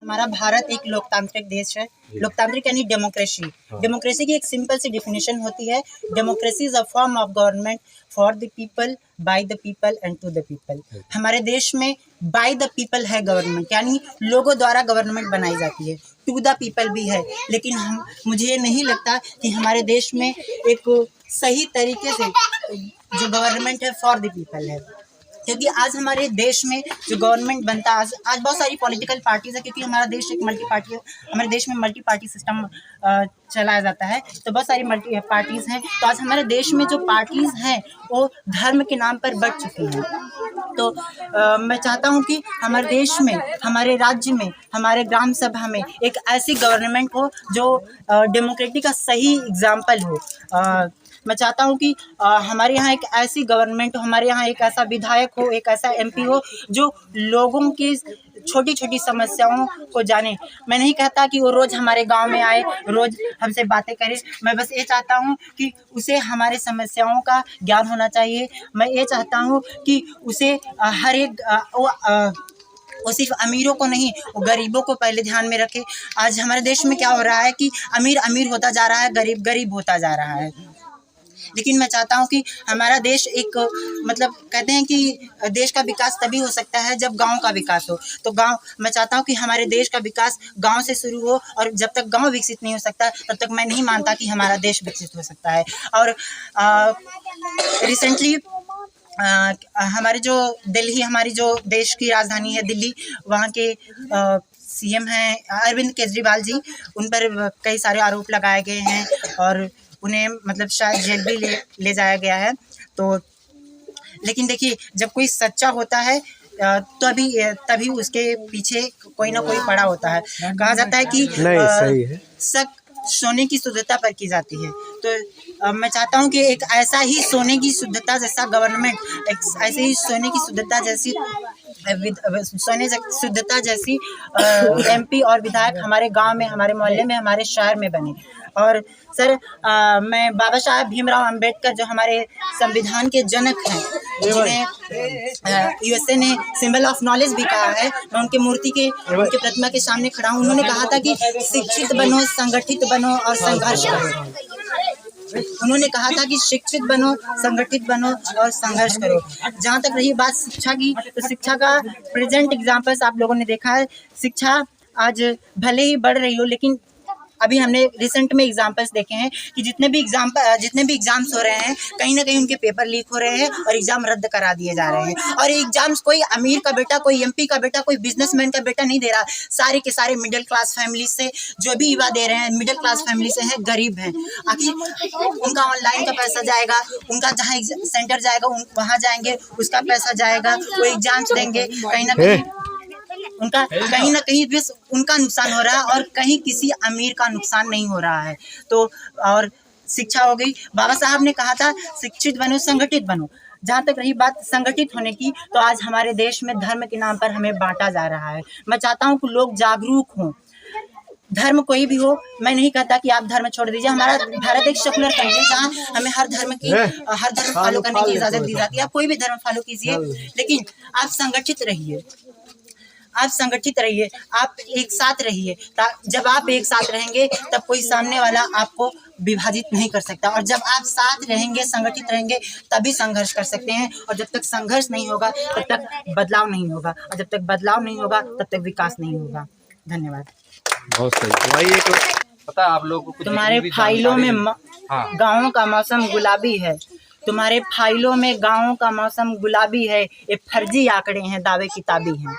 हमारा भारत एक लोकतांत्रिक देश है। लोकतांत्रिक यानी डेमोक्रेसी। डेमोक्रेसी की एक सिंपल सी डिफिनेशन होती है, democracy is a form of government for the people, by the people and to the people. हमारे देश में बाय द पीपल है गवर्नमेंट, यानी लोगों द्वारा गवर्नमेंट बनाई जाती है। टू द पीपल भी है, लेकिन मुझे ये नहीं लगता कि हमारे देश में एक सही तरीके से जो गवर्नमेंट है फॉर द पीपल है। क्योंकि आज हमारे देश में जो गवर्नमेंट बनता है, आज बहुत सारी पॉलिटिकल पार्टीज है, क्योंकि हमारा देश एक मल्टी पार्टी, हमारे देश में मल्टी पार्टी सिस्टम चलाया जाता है, तो बहुत सारी मल्टी पार्टीज हैं। तो आज हमारे देश में जो पार्टीज हैं वो धर्म के नाम पर बढ़ चुकी हैं। तो मैं चाहता हूं कि हमारे देश में, हमारे राज्य में, हमारे ग्राम सभा में एक ऐसी गवर्नमेंट हो जो डेमोक्रेटिक का सही एग्जाम्पल हो। मैं चाहता हूं कि हमारे यहाँ एक ऐसी गवर्नमेंट हो, हमारे यहाँ एक ऐसा विधायक हो, एक ऐसा एमपी हो जो लोगों की छोटी छोटी समस्याओं को जाने। मैं नहीं कहता कि वो रोज़ हमारे गांव में आए, रोज़ हमसे बातें करे। मैं बस ये चाहता हूं कि उसे हमारे समस्याओं का ज्ञान होना चाहिए। मैं ये चाहता हूं कि उसे हर एक वो सिर्फ अमीरों को नहीं, वो गरीबों को पहले ध्यान में रखे। आज हमारे देश में क्या हो रहा है कि अमीर अमीर होता जा रहा है, गरीब गरीब होता जा रहा है। लेकिन मैं चाहता हूं कि हमारा देश एक, मतलब कहते हैं कि देश का विकास तभी हो सकता है जब गांव का विकास हो। तो गांव, मैं चाहता हूं कि हमारे देश का विकास गांव से शुरू हो, और जब तक गांव विकसित नहीं हो सकता तब तक मैं नहीं मानता कि हमारा देश विकसित हो सकता है। और रिसेंटली हमारे जो दिल्ली, हमारी जो देश की राजधानी है दिल्ली, वहाँ के सीएम हैं अरविंद केजरीवाल जी, उन पर कई सारे आरोप लगाए गए हैं और उन्हें मतलब शायद जेल भी ले जाया गया है। तो लेकिन देखिए, जब कोई सच्चा होता है तभी उसके पीछे कोई ना कोई पड़ा होता है। कहा जाता है कि सही है, शक सोने की शुद्धता पर की जाती है। तो मैं चाहता हूं कि एक ऐसा ही सोने की शुद्धता जैसा गवर्नमेंट, एक ऐसे ही सोने की शुद्धता जैसी शुद्धता जैसी एमपी और विधायक हमारे गांव में, हमारे मोहल्ले में, हमारे शहर में बने। और सर, मैं बाबा साहब भीमराव अंबेडकर, जो हमारे संविधान के जनक हैं, जिन्हें यूएसए ने सिंबल ऑफ नॉलेज भी कहा है, मैं उनके मूर्ति के, उनके प्रतिमा के सामने खड़ा हूँ। उन्होंने कहा था कि शिक्षित बनो, संगठित बनो और संघर्ष करो। उन्होंने कहा था कि शिक्षित बनो, संगठित बनो और संघर्ष करो। जहाँ तक रही बात शिक्षा की, तो शिक्षा का प्रेजेंट एग्जाम्पल्स आप लोगों ने देखा है। शिक्षा आज भले ही बढ़ रही हो, लेकिन अभी हमने रिसेंट में एग्जाम्पल्स देखे हैं कि जितने भी एग्जाम्स हो रहे हैं, कहीं ना कहीं उनके पेपर लीक हो रहे हैं और एग्जाम रद्द करा दिए जा रहे हैं। और एग्जाम्स कोई अमीर का बेटा, कोई एमपी का बेटा, कोई बिजनेसमैन का बेटा नहीं दे रहा। सारे के सारे मिडिल क्लास फैमिली से जो भी युवा दे रहे हैं, मिडिल क्लास फैमिली से हैं, गरीब हैं। आखिर उनका ऑनलाइन का पैसा जाएगा, उनका जहाँ सेंटर जाएगा वहाँ जाएंगे, उसका पैसा जाएगा, वो एग्जाम्स देंगे, कहीं ना कहीं उनका भी उनका नुकसान हो रहा है और कहीं किसी अमीर का नुकसान नहीं हो रहा है। तो और शिक्षा हो गई। बाबा साहब ने कहा था शिक्षित बनो, संगठित बनो। जहाँ तक रही बात संगठित होने की, तो आज हमारे देश में धर्म के नाम पर हमें बांटा जा रहा है। मैं चाहता हूँ कि लोग जागरूक हों। धर्म कोई भी हो, मैं नहीं कहता कि आप धर्म छोड़ दीजिए। हमारा भारत एक सेकुलर कंट्री है, जहाँ हमें हर धर्म फॉलो करने की इजाज़त दी जाती है। आप कोई भी धर्म फॉलो कीजिए, लेकिन आप संगठित रहिए, आप संगठित रहिए, आप एक साथ रहिए। जब आप एक साथ रहेंगे तब कोई सामने वाला आपको विभाजित नहीं कर सकता। और जब आप साथ रहेंगे, संगठित रहेंगे, तभी संघर्ष कर सकते हैं। और जब तक संघर्ष नहीं होगा तब तक बदलाव नहीं होगा, और जब तक बदलाव नहीं होगा तब तक विकास नहीं होगा। धन्यवाद। बहुत सही। तो पता आप लोगों को तुम्हारे फाइलों में गाँवों का मौसम गुलाबी है, तुम्हारे फाइलों में गाँवों का मौसम गुलाबी है। ये फर्जी आंकड़े हैं, दावे किताबी हैं।